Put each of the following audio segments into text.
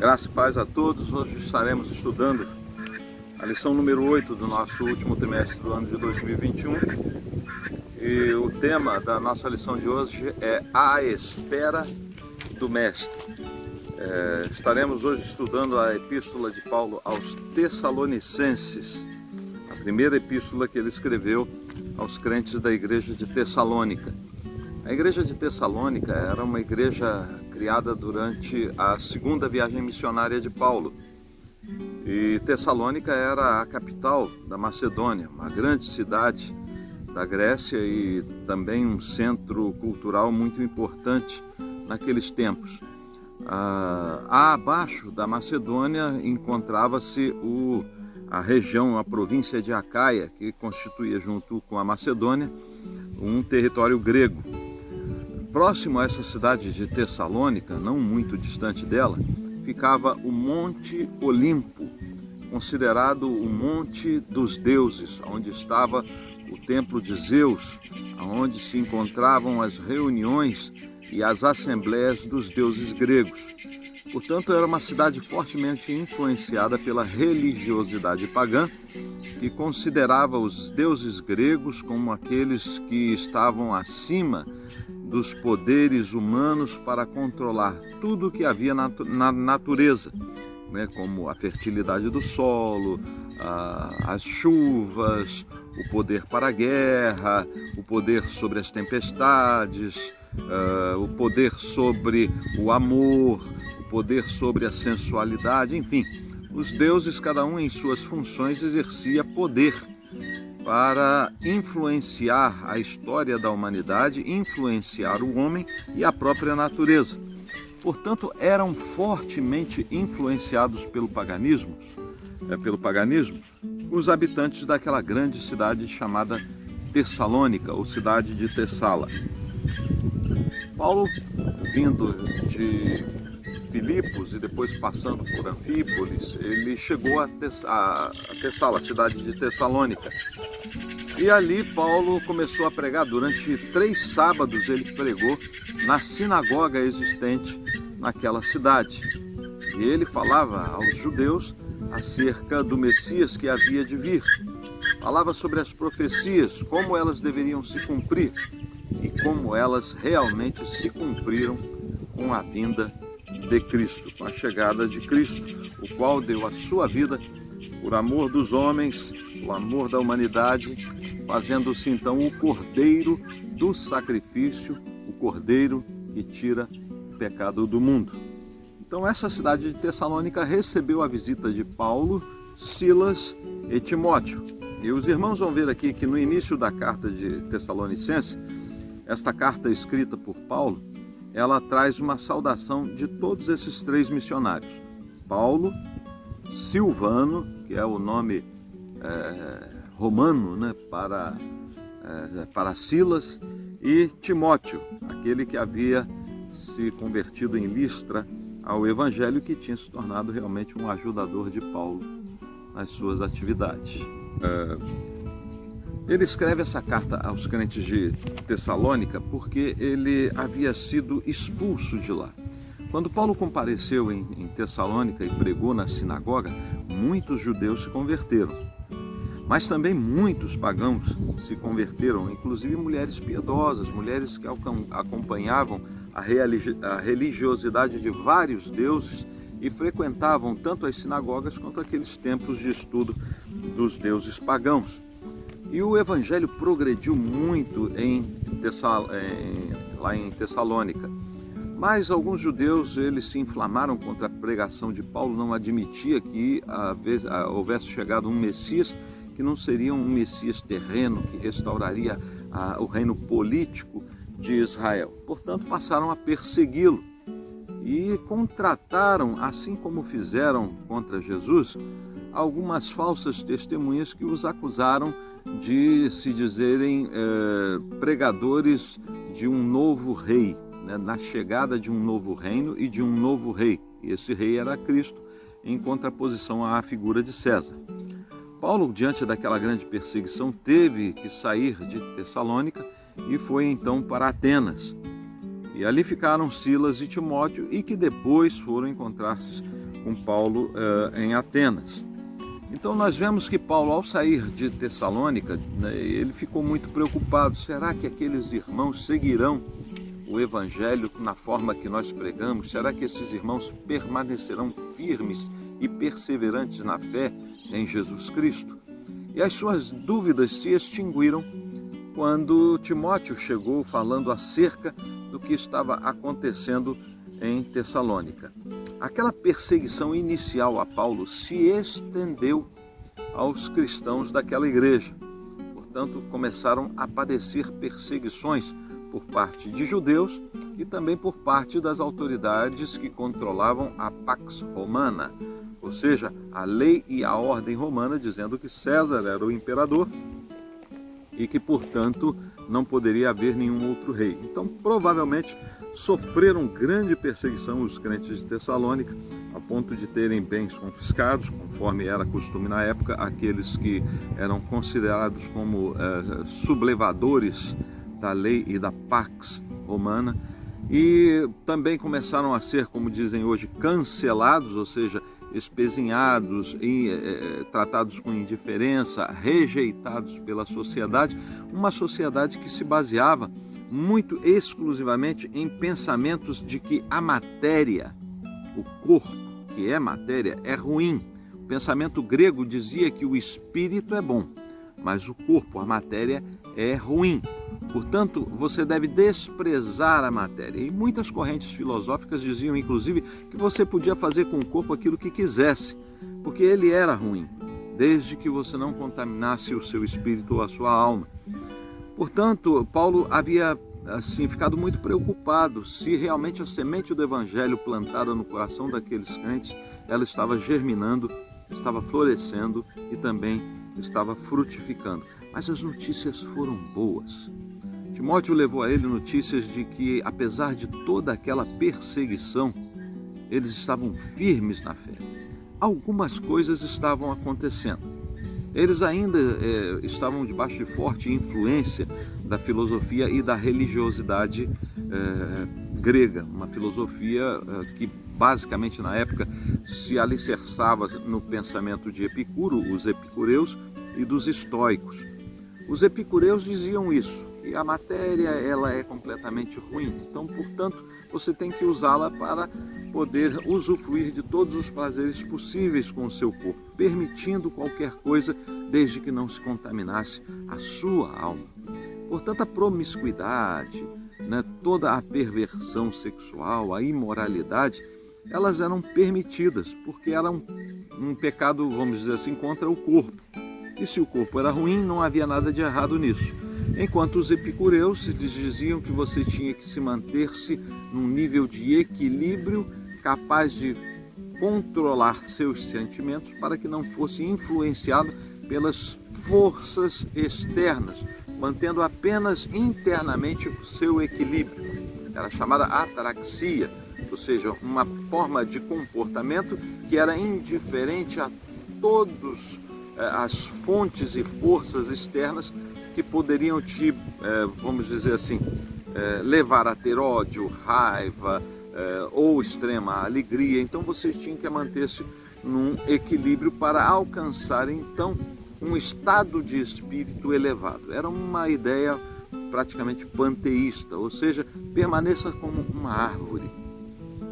Graça e paz a todos. Hoje estaremos estudando a lição número 8 do nosso último trimestre do ano de 2021. E o tema da nossa lição de hoje é A Espera do Mestre. Estaremos hoje estudando a epístola de Paulo aos Tessalonicenses, a primeira epístola que ele escreveu aos crentes da igreja de Tessalônica. A igreja de Tessalônica era uma igreja criada durante a segunda viagem missionária de Paulo. E Tessalônica era a capital da Macedônia, uma grande cidade da Grécia e também um centro cultural muito importante naqueles tempos. Abaixo da Macedônia encontrava-se a região, a província de Acaia, que constituía junto com a Macedônia um território grego. Próximo a essa cidade de Tessalônica, não muito distante dela, ficava o Monte Olimpo, considerado o Monte dos Deuses, onde estava o templo de Zeus, onde se encontravam as reuniões e as assembleias dos deuses gregos. Portanto, era uma cidade fortemente influenciada pela religiosidade pagã, que considerava os deuses gregos como aqueles que estavam acima dos poderes humanos para controlar tudo o que havia na natureza, né? Como a fertilidade do solo, as chuvas, o poder para a guerra, o poder sobre as tempestades, o poder sobre o amor, o poder sobre a sensualidade, enfim. Os deuses, cada um em suas funções, exercia poder para influenciar a história da humanidade, influenciar o homem e a própria natureza. Portanto, eram fortemente influenciados pelo paganismo, os habitantes daquela grande cidade chamada Tessalônica, ou cidade de Tessala. Paulo, vindo de Filipos e depois passando por Anfípolis, ele chegou a Tessala, a cidade de Tessalônica. E ali Paulo começou a pregar. Durante 3 sábados ele pregou na sinagoga existente naquela cidade. E ele falava aos judeus acerca do Messias que havia de vir. Falava sobre as profecias, como elas deveriam se cumprir e como elas realmente se cumpriram com a vinda de Cristo, com a chegada de Cristo, o qual deu a sua vida por amor dos homens, o amor da humanidade, fazendo-se então o cordeiro do sacrifício, o cordeiro que tira o pecado do mundo. Então essa cidade de Tessalônica recebeu a visita de Paulo, Silas e Timóteo. E os irmãos vão ver aqui que no início da carta de Tessalonicenses, esta carta escrita por Paulo, ela traz uma saudação de todos esses 3 missionários. Paulo, Silvano, que é o nome romano, né, para Silas, e Timóteo, aquele que havia se convertido em Listra ao Evangelho, que tinha se tornado realmente um ajudador de Paulo nas suas atividades. Ele escreve essa carta aos crentes de Tessalônica porque ele havia sido expulso de lá. Quando Paulo compareceu em Tessalônica e pregou na sinagoga, muitos judeus se converteram. Mas também muitos pagãos se converteram, inclusive mulheres piedosas, mulheres que acompanhavam a religiosidade de vários deuses e frequentavam tanto as sinagogas quanto aqueles templos de estudo dos deuses pagãos. E o evangelho progrediu muito lá em Tessalônica. Mas alguns judeus eles se inflamaram contra a pregação de Paulo, não admitia que houvesse chegado um Messias, que não seria um Messias terreno, que restauraria o reino político de Israel. Portanto, passaram a persegui-lo e contrataram, assim como fizeram contra Jesus, algumas falsas testemunhas que os acusaram de se dizerem pregadores de um novo rei, né, na chegada de um novo reino e de um novo rei. E esse rei era Cristo, em contraposição à figura de César. Paulo, diante daquela grande perseguição, teve que sair de Tessalônica e foi então para Atenas. E ali ficaram Silas e Timóteo, e que depois foram encontrar-se com Paulo em Atenas. Então nós vemos que Paulo, ao sair de Tessalônica, né, ele ficou muito preocupado. Será que aqueles irmãos seguirão o Evangelho na forma que nós pregamos? Será que esses irmãos permanecerão firmes e perseverantes na fé em Jesus Cristo? E as suas dúvidas se extinguiram quando Timóteo chegou falando acerca do que estava acontecendo em Tessalônica. Aquela perseguição inicial a Paulo se estendeu aos cristãos daquela igreja. Portanto, começaram a padecer perseguições por parte de judeus e também por parte das autoridades que controlavam a Pax Romana, ou seja, a lei e a ordem romana, dizendo que César era o imperador e que, portanto, não poderia haver nenhum outro rei. Então, provavelmente, sofreram grande perseguição os crentes de Tessalônica, a ponto de terem bens confiscados, conforme era costume na época, aqueles que eram considerados como sublevadores da lei e da Pax Romana, e também começaram a ser, como dizem hoje, cancelados, ou seja, espezinhados, tratados com indiferença, rejeitados pela sociedade, uma sociedade que se baseava muito exclusivamente em pensamentos de que a matéria, o corpo, que é matéria, é ruim. O pensamento grego dizia que o espírito é bom, mas o corpo, a matéria, é ruim. Portanto, você deve desprezar a matéria. E muitas correntes filosóficas diziam, inclusive, que você podia fazer com o corpo aquilo que quisesse, porque ele era ruim, desde que você não contaminasse o seu espírito ou a sua alma. Portanto, Paulo havia ficado muito preocupado se realmente a semente do Evangelho plantada no coração daqueles crentes, ela estava germinando, estava florescendo e também estava frutificando. Mas as notícias foram boas. Timóteo levou a ele notícias de que, apesar de toda aquela perseguição, eles estavam firmes na fé. Algumas coisas estavam acontecendo. Eles ainda estavam debaixo de forte influência da filosofia e da religiosidade grega, uma filosofia que basicamente na época se alicerçava no pensamento de Epicuro, os epicureus, e dos estoicos. Os epicureus diziam isso, que a matéria ela é completamente ruim, então, portanto, você tem que usá-la para poder usufruir de todos os prazeres possíveis com o seu corpo, permitindo qualquer coisa, desde que não se contaminasse a sua alma. Portanto, a promiscuidade, toda a perversão sexual, a imoralidade, elas eram permitidas, porque era um pecado, vamos dizer assim, contra o corpo. E se o corpo era ruim, não havia nada de errado nisso. Enquanto os epicureus diziam que você tinha que se manter-se num nível de equilíbrio capaz de controlar seus sentimentos para que não fosse influenciado pelas forças externas, mantendo apenas internamente o seu equilíbrio. Era chamada ataraxia, ou seja, uma forma de comportamento que era indiferente a todas as fontes e forças externas que poderiam te, vamos dizer assim, levar a ter ódio, raiva ou extrema alegria. Então você tinha que manter-se num equilíbrio para alcançar então um estado de espírito elevado. Era uma ideia praticamente panteísta, ou seja, permaneça como uma árvore.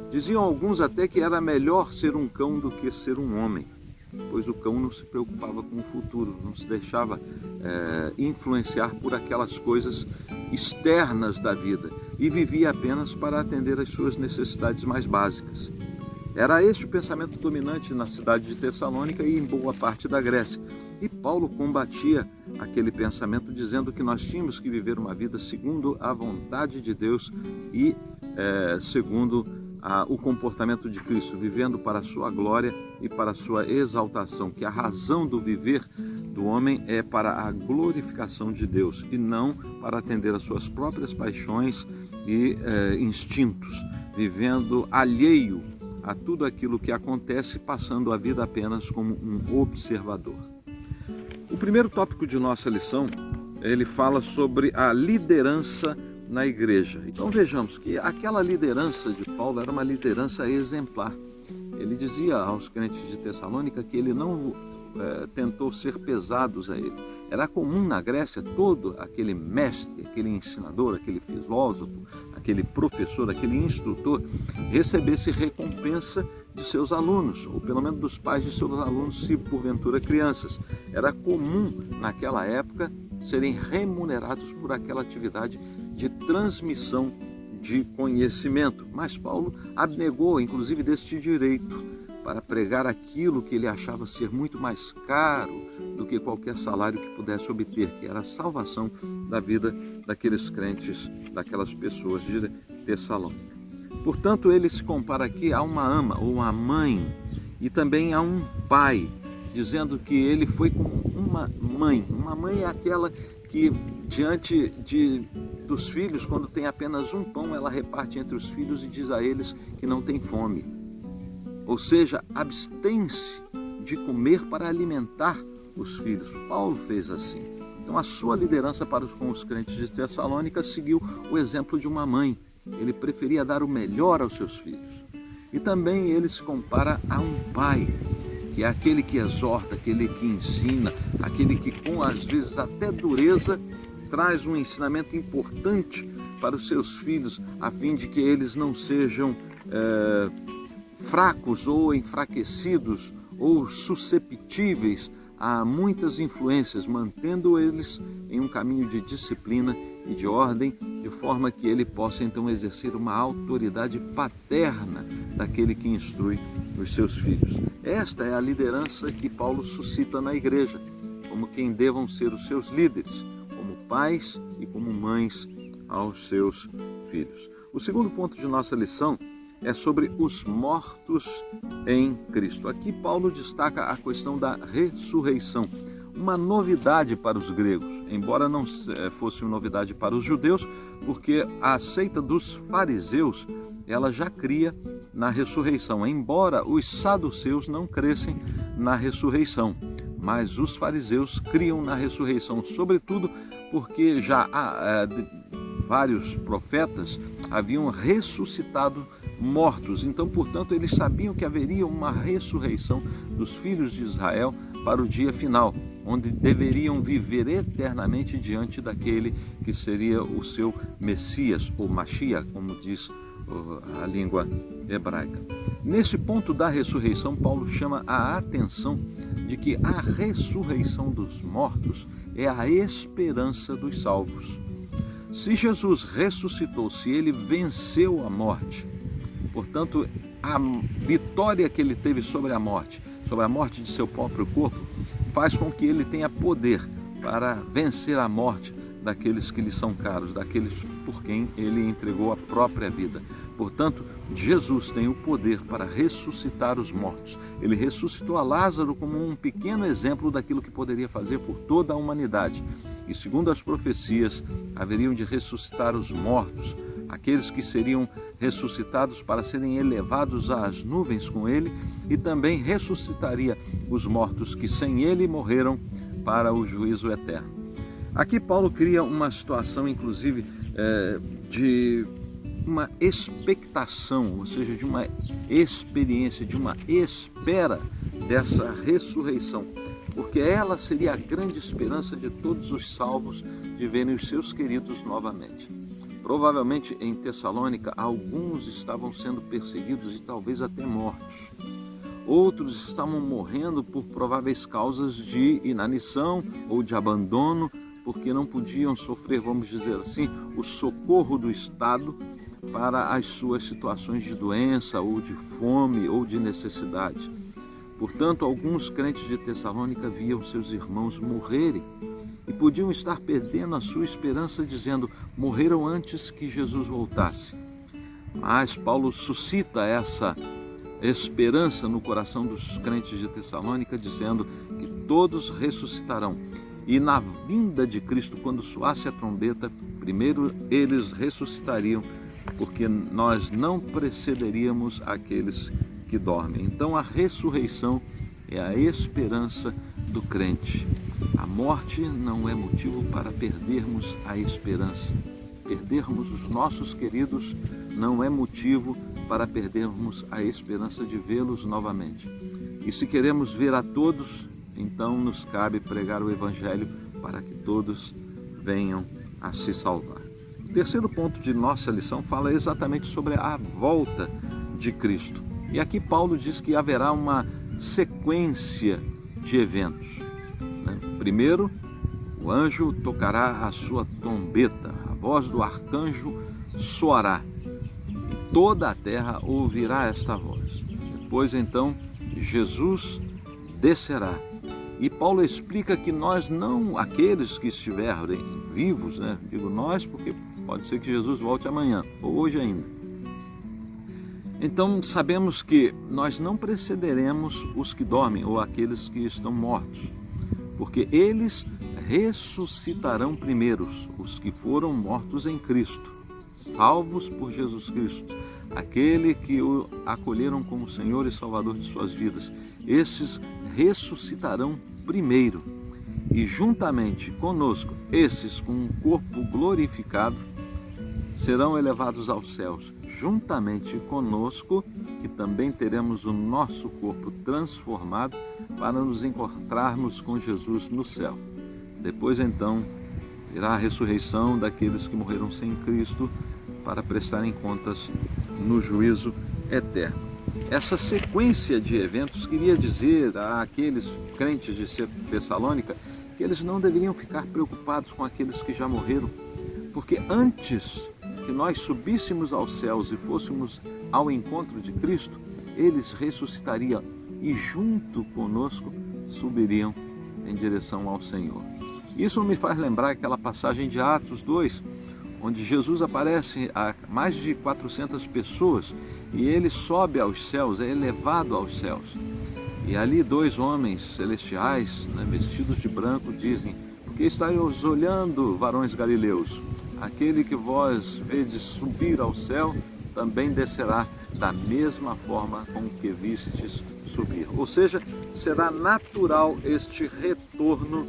Diziam alguns até que era melhor ser um cão do que ser um homem, pois o cão não se preocupava com o futuro, não se deixava influenciar por aquelas coisas externas da vida e vivia apenas para atender às suas necessidades mais básicas. Era este o pensamento dominante na cidade de Tessalônica e em boa parte da Grécia. E Paulo combatia aquele pensamento dizendo que nós tínhamos que viver uma vida segundo a vontade de Deus e segundo o comportamento de Cristo, vivendo para a sua glória e para a sua exaltação, que a razão do viver do homem é para a glorificação de Deus e não para atender às suas próprias paixões e instintos, vivendo alheio a tudo aquilo que acontece, passando a vida apenas como um observador. O primeiro tópico de nossa lição, ele fala sobre a liderança na igreja. Então vejamos que aquela liderança de Paulo era uma liderança exemplar. Ele dizia aos crentes de Tessalônica que ele não tentou ser pesados a ele. Era comum na Grécia todo aquele mestre, aquele ensinador, aquele filósofo, aquele professor, aquele instrutor recebesse recompensa de seus alunos, ou pelo menos dos pais de seus alunos, se porventura crianças. Era comum naquela época serem remunerados por aquela atividade de transmissão de conhecimento. Mas Paulo abnegou, inclusive, deste direito para pregar aquilo que ele achava ser muito mais caro do que qualquer salário que pudesse obter, que era a salvação da vida daqueles crentes, daquelas pessoas de Tessalônica. Portanto, ele se compara aqui a uma ama ou uma mãe e também a um pai, dizendo que ele foi como uma mãe. Uma mãe é aquela que, diante dos filhos, quando tem apenas um pão, ela reparte entre os filhos e diz a eles que não tem fome. Ou seja, abstém-se de comer para alimentar os filhos. Paulo fez assim. Então, a sua liderança com os crentes de Tessalônica seguiu o exemplo de uma mãe. Ele preferia dar o melhor aos seus filhos. E também ele se compara a um pai, que é aquele que exorta, aquele que ensina, aquele que, com às vezes até dureza, traz um ensinamento importante para os seus filhos, a fim de que eles não sejam fracos ou enfraquecidos ou susceptíveis a muitas influências, mantendo eles em um caminho de disciplina e de ordem, de forma que ele possa então exercer uma autoridade paterna daquele que instrui os seus filhos. Esta é a liderança que Paulo suscita na igreja, como quem devam ser os seus líderes, como pais e como mães aos seus filhos. O segundo ponto de nossa lição é sobre os mortos em Cristo. Aqui Paulo destaca a questão da ressurreição, uma novidade para os gregos, embora não fosse uma novidade para os judeus, porque a seita dos fariseus, ela já cria na ressurreição, embora os saduceus não crescem na ressurreição, mas os fariseus criam na ressurreição, sobretudo porque já vários profetas haviam ressuscitado mortos. Então, portanto, eles sabiam que haveria uma ressurreição dos filhos de Israel para o dia final, onde deveriam viver eternamente diante daquele que seria o seu Messias, ou Mashiach, como diz a língua hebraica. Nesse ponto da ressurreição, Paulo chama a atenção de que a ressurreição dos mortos é a esperança dos salvos. Se Jesus ressuscitou, se ele venceu a morte, portanto, a vitória que ele teve sobre a morte de seu próprio corpo, faz com que ele tenha poder para vencer a morte daqueles que lhe são caros, daqueles por quem ele entregou a própria vida. Portanto, Jesus tem o poder para ressuscitar os mortos. Ele ressuscitou a Lázaro como um pequeno exemplo daquilo que poderia fazer por toda a humanidade. E segundo as profecias, haveriam de ressuscitar os mortos, aqueles que seriam ressuscitados para serem elevados às nuvens com ele, e também ressuscitaria os mortos que sem ele morreram para o juízo eterno. Aqui Paulo cria uma situação, inclusive, de uma expectação, ou seja, de uma experiência, de uma espera dessa ressurreição, porque ela seria a grande esperança de todos os salvos de verem os seus queridos novamente. Provavelmente em Tessalônica, alguns estavam sendo perseguidos e talvez até mortos. Outros estavam morrendo por prováveis causas de inanição ou de abandono, porque não podiam sofrer, vamos dizer assim, o socorro do Estado para as suas situações de doença ou de fome ou de necessidade. Portanto, alguns crentes de Tessalônica viam seus irmãos morrerem e podiam estar perdendo a sua esperança, dizendo: morreram antes que Jesus voltasse. Mas Paulo suscita essa esperança no coração dos crentes de Tessalônica, dizendo que todos ressuscitarão. E na vinda de Cristo, quando soasse a trombeta, primeiro eles ressuscitariam, porque nós não precederíamos aqueles que dormem. Então a ressurreição é a esperança do crente. A morte não é motivo para perdermos a esperança. Perdermos os nossos queridos não é motivo para perdermos a esperança de vê-los novamente. E se queremos ver a todos, então nos cabe pregar o Evangelho para que todos venham a se salvar. O terceiro ponto de nossa lição fala exatamente sobre a volta de Cristo. E aqui Paulo diz que haverá uma sequência de eventos. Primeiro, o anjo tocará a sua trombeta, a voz do arcanjo soará, e toda a terra ouvirá esta voz. Depois, então, Jesus descerá. E Paulo explica que nós não, aqueles que estiverem vivos, digo nós porque pode ser que Jesus volte amanhã, ou hoje ainda. Então sabemos que nós não precederemos os que dormem ou aqueles que estão mortos, porque eles ressuscitarão primeiros, os que foram mortos em Cristo, salvos por Jesus Cristo, aquele que o acolheram como Senhor e Salvador de suas vidas. Esses ressuscitarão primeiro, e juntamente conosco, esses com um corpo glorificado, serão elevados aos céus, juntamente conosco, que também teremos o nosso corpo transformado para nos encontrarmos com Jesus no céu. Depois, então, virá a ressurreição daqueles que morreram sem Cristo para prestarem contas no juízo eterno. Essa sequência de eventos queria dizer àqueles crentes de Tessalônica que eles não deveriam ficar preocupados com aqueles que já morreram, porque antes que nós subíssemos aos céus e fôssemos ao encontro de Cristo, eles ressuscitariam e junto conosco subiriam em direção ao Senhor. Isso me faz lembrar aquela passagem de Atos 2, onde Jesus aparece a mais de 400 pessoas e ele sobe aos céus, é elevado aos céus. E ali dois homens celestiais, vestidos de branco, dizem: porque estáis olhando, varões galileus, aquele que vós vedes subir ao céu, também descerá da mesma forma com que vistes subir. Ou seja, será natural este retorno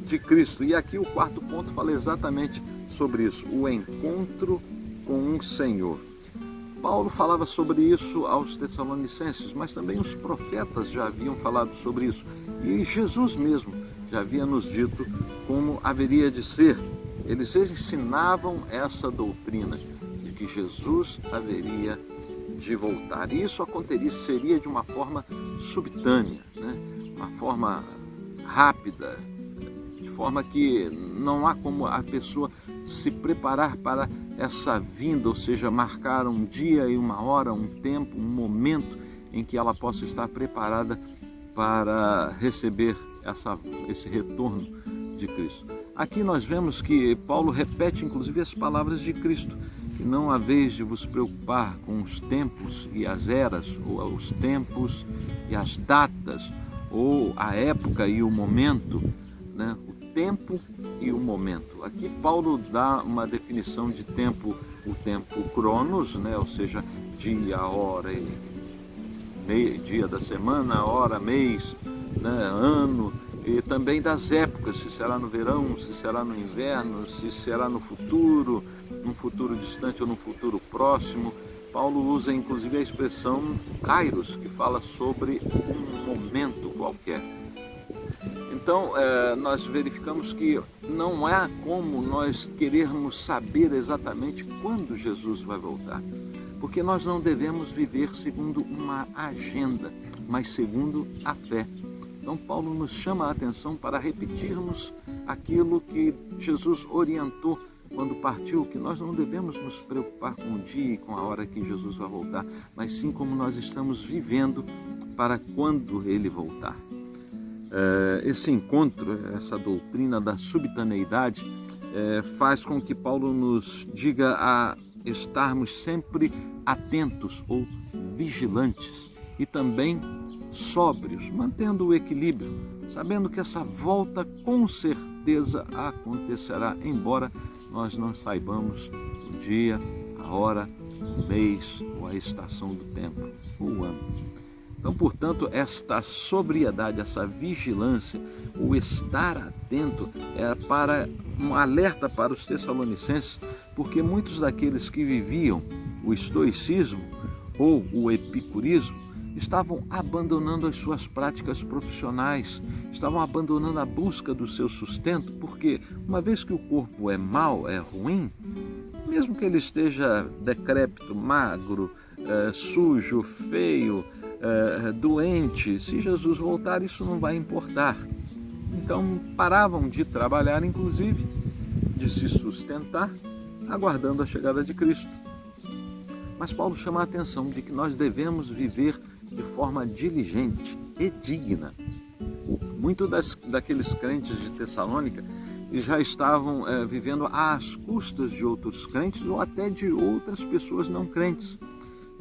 de Cristo. E aqui o quarto ponto fala exatamente sobre isso, o encontro com um Senhor. Paulo falava sobre isso aos Tessalonicenses, mas também os profetas já haviam falado sobre isso. E Jesus mesmo já havia nos dito como haveria de ser. Eles ensinavam essa doutrina de que Jesus haveria de voltar. E isso aconteceria de uma forma subitânea, uma forma rápida, de forma que não há como a pessoa se preparar para essa vinda, ou seja, marcar um dia e uma hora, um tempo, um momento em que ela possa estar preparada para receber esse retorno de Cristo. Aqui nós vemos que Paulo repete inclusive as palavras de Cristo, que não há vez de vos preocupar com os tempos e as eras, ou os tempos e as datas, ou a época e o momento, o tempo e o momento. Aqui Paulo dá uma definição de tempo, o tempo cronos, ou seja, dia, hora, dia da semana, hora, mês, ano, e também das épocas, se será no verão, se será no inverno, se será no futuro, num futuro distante ou num futuro próximo. Paulo usa inclusive a expressão kairos, que fala sobre um momento qualquer. Então, nós verificamos que não há como nós querermos saber exatamente quando Jesus vai voltar, porque nós não devemos viver segundo uma agenda, mas segundo a fé. Então, Paulo nos chama a atenção para repetirmos aquilo que Jesus orientou quando partiu, que nós não devemos nos preocupar com o dia e com a hora que Jesus vai voltar, mas sim como nós estamos vivendo para quando ele voltar. Esse encontro, essa doutrina da subitaneidade, faz com que Paulo nos diga a estarmos sempre atentos ou vigilantes e também sóbrios, mantendo o equilíbrio, sabendo que essa volta com certeza acontecerá, embora nós não saibamos o dia, a hora, o mês ou a estação do tempo, o ano. Então, portanto, esta sobriedade, essa vigilância, o estar atento é para um alerta para os tessalonicenses, porque muitos daqueles que viviam o estoicismo ou o epicurismo, estavam abandonando as suas práticas profissionais, estavam abandonando a busca do seu sustento, porque uma vez que o corpo é mau, é ruim, mesmo que ele esteja decrépito, magro, sujo, feio, doente, se Jesus voltar, isso não vai importar. Então paravam de trabalhar, inclusive, de se sustentar, aguardando a chegada de Cristo. Mas Paulo chama a atenção de que nós devemos viver de forma diligente e digna. Muitos daqueles crentes de Tessalônica já estavam vivendo às custas de outros crentes ou até de outras pessoas não crentes.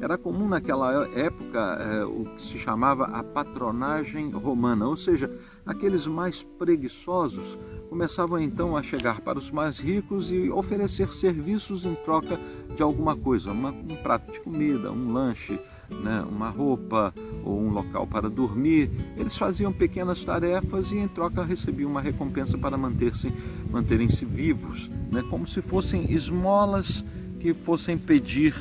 Era comum naquela época o que se chamava a patronagem romana, ou seja, aqueles mais preguiçosos começavam então a chegar para os mais ricos e oferecer serviços em troca de alguma coisa, um prato de comida, um lanche, né, uma roupa ou um local para dormir. Eles faziam pequenas tarefas e em troca recebiam uma recompensa para manterem-se vivos, né, como se fossem esmolas que fossem pedir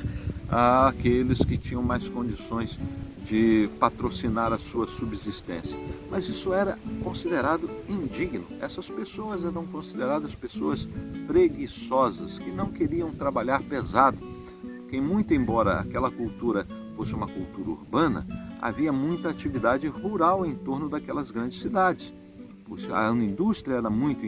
àqueles que tinham mais condições de patrocinar a sua subsistência. Mas isso era considerado indigno. Essas pessoas eram consideradas pessoas preguiçosas, que não queriam trabalhar pesado. Porque muito embora aquela cultura fosse uma cultura urbana, havia muita atividade rural em torno daquelas grandes cidades. A indústria era muito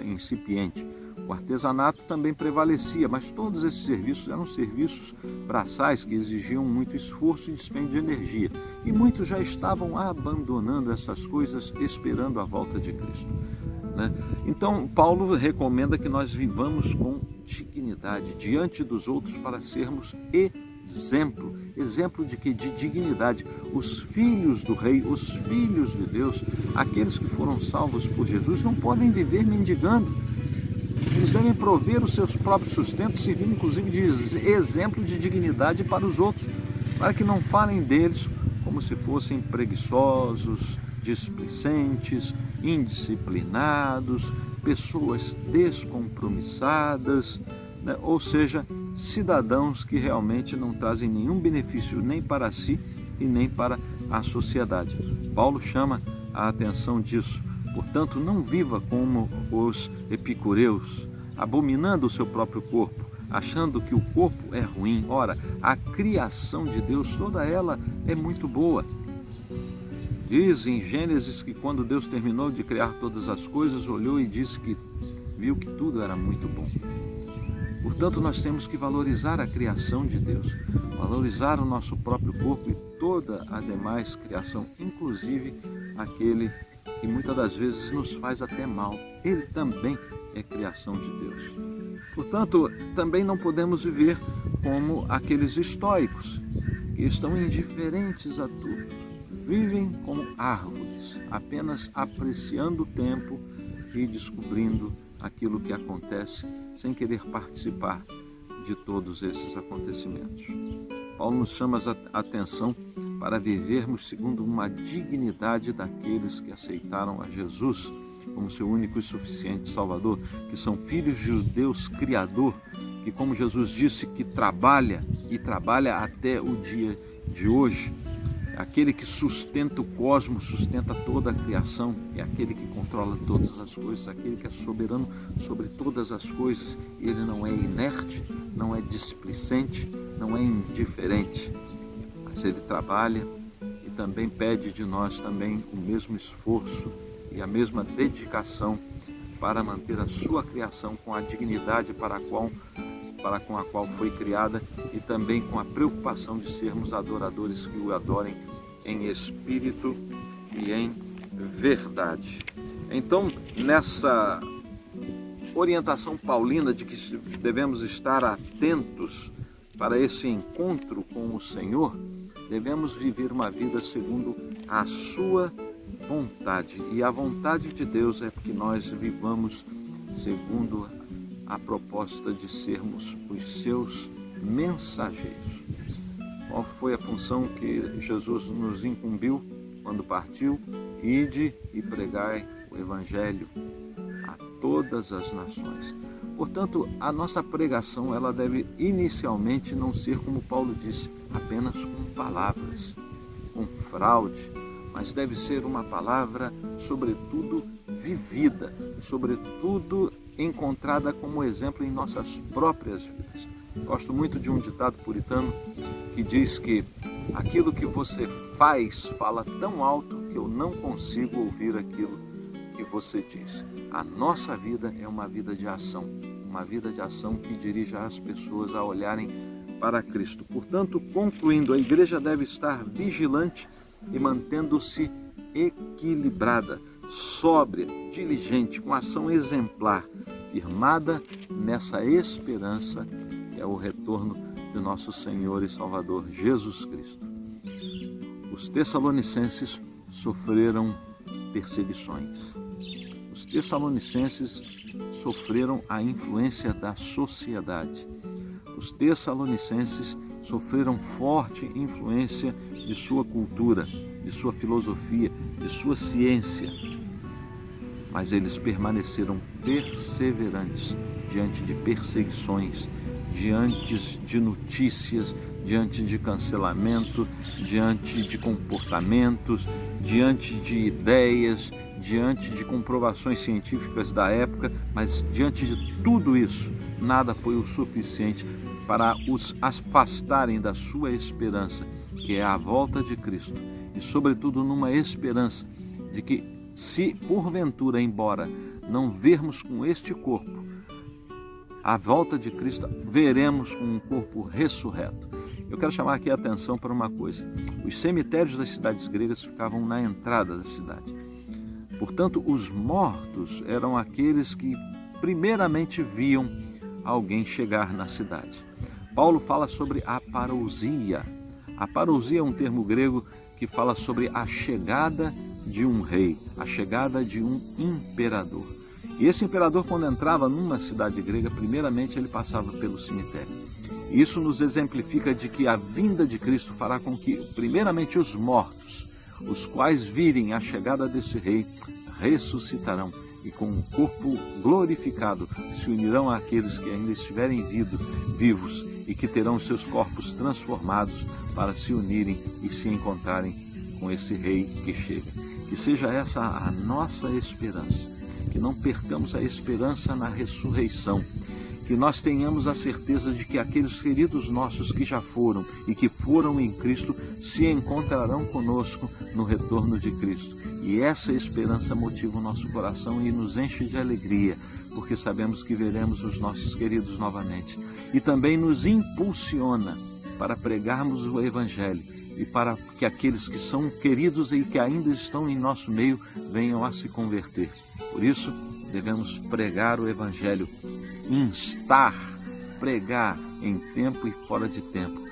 incipiente. O artesanato também prevalecia, mas todos esses serviços eram serviços braçais que exigiam muito esforço e dispêndio de energia. E muitos já estavam abandonando essas coisas, esperando a volta de Cristo, né? Então, Paulo recomenda que nós vivamos com dignidade diante dos outros para sermos exemplo. Exemplo de quê? De dignidade. Os filhos do Rei, os filhos de Deus, aqueles que foram salvos por Jesus, não podem viver mendigando. Eles devem prover os seus próprios sustentos, servindo inclusive de exemplo de dignidade para os outros, para que não falem deles como se fossem preguiçosos, displicentes, indisciplinados, pessoas descompromissadas, né? Ou seja, cidadãos que realmente não trazem nenhum benefício nem para si e nem para a sociedade. Paulo chama a atenção disso. Portanto, não viva como os epicureus, abominando o seu próprio corpo, achando que o corpo é ruim. Ora, a criação de Deus, toda ela é muito boa. Diz em Gênesis que quando Deus terminou de criar todas as coisas, olhou e disse que viu que tudo era muito bom. Portanto, nós temos que valorizar a criação de Deus, valorizar o nosso próprio corpo e toda a demais criação, inclusive aquele que muitas das vezes nos faz até mal. Ele também é criação de Deus. Portanto, também não podemos viver como aqueles estoicos que estão indiferentes a tudo. Vivem como árvores, apenas apreciando o tempo e descobrindo aquilo que acontece sem querer participar de todos esses acontecimentos. Paulo nos chama a atenção para vivermos segundo uma dignidade daqueles que aceitaram a Jesus como seu único e suficiente Salvador, que são filhos de Deus Criador, que, como Jesus disse, que trabalha e trabalha até o dia de hoje. Aquele que sustenta o cosmos, sustenta toda a criação, é aquele que controla todas as coisas, aquele que é soberano sobre todas as coisas. Ele não é inerte, não é displicente, não é indiferente, mas ele trabalha e também pede de nós também o mesmo esforço e a mesma dedicação para manter a sua criação com a dignidade com a qual foi criada e também com a preocupação de sermos adoradores que o adorem em espírito e em verdade. Então, nessa orientação paulina de que devemos estar atentos para esse encontro com o Senhor, devemos viver uma vida segundo a sua vontade. E a vontade de Deus é que nós vivamos segundo a proposta de sermos os seus mensageiros. Qual foi a função que Jesus nos incumbiu quando partiu? Ide e pregai o Evangelho a todas as nações. Portanto, a nossa pregação ela deve inicialmente não ser, como Paulo disse, apenas com palavras, com fraude, mas deve ser uma palavra, sobretudo, vivida, sobretudo encontrada como exemplo em nossas próprias vidas. Gosto muito de um ditado puritano que diz que aquilo que você faz fala tão alto que eu não consigo ouvir aquilo que você diz. A nossa vida é uma vida de ação que dirija as pessoas a olharem para Cristo. Portanto, concluindo, a igreja deve estar vigilante e mantendo-se equilibrada, sóbria, diligente, com ação exemplar, firmada nessa esperança que é o retorno de nosso Senhor e Salvador Jesus Cristo. Os tessalonicenses sofreram perseguições. Os tessalonicenses sofreram a influência da sociedade. Os tessalonicenses sofreram forte influência de sua cultura, de sua filosofia, de sua ciência. Mas eles permaneceram perseverantes diante de perseguições, diante de notícias, diante de cancelamento, diante de comportamentos, diante de ideias, diante de comprovações científicas da época, mas diante de tudo isso, nada foi o suficiente para os afastarem da sua esperança, que é a volta de Cristo, e sobretudo numa esperança de que, se porventura, embora não vermos com este corpo a volta de Cristo, veremos com um corpo ressurreto. Eu quero chamar aqui a atenção para uma coisa. Os cemitérios das cidades gregas ficavam na entrada da cidade. Portanto, os mortos eram aqueles que primeiramente viam alguém chegar na cidade. Paulo fala sobre a parousia. A parousia é um termo grego que fala sobre a chegada de um rei, a chegada de um imperador. E esse imperador, quando entrava numa cidade grega, primeiramente ele passava pelo cemitério. Isso nos exemplifica de que a vinda de Cristo fará com que, primeiramente, os mortos, os quais virem a chegada desse rei, ressuscitarão e com o corpo glorificado se unirão àqueles que ainda estiverem vivos e que terão seus corpos transformados para se unirem e se encontrarem com esse rei que chega. Que seja essa a nossa esperança, que não percamos a esperança na ressurreição, que nós tenhamos a certeza de que aqueles queridos nossos que já foram e que foram em Cristo se encontrarão conosco no retorno de Cristo. E essa esperança motiva o nosso coração e nos enche de alegria, porque sabemos que veremos os nossos queridos novamente. E também nos impulsiona para pregarmos o Evangelho e para que aqueles que são queridos e que ainda estão em nosso meio venham a se converter. Por isso, devemos pregar o Evangelho, instar, pregar em tempo e fora de tempo,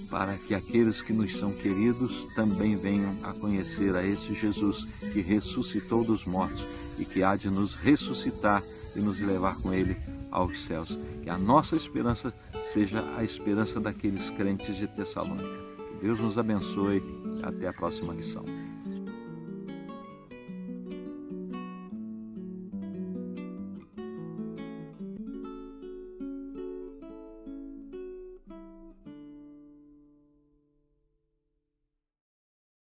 para que aqueles que nos são queridos também venham a conhecer a esse Jesus que ressuscitou dos mortos e que há de nos ressuscitar e nos levar com ele aos céus. Que a nossa esperança seja a esperança daqueles crentes de Tessalônica. Que Deus nos abençoe e até a próxima lição.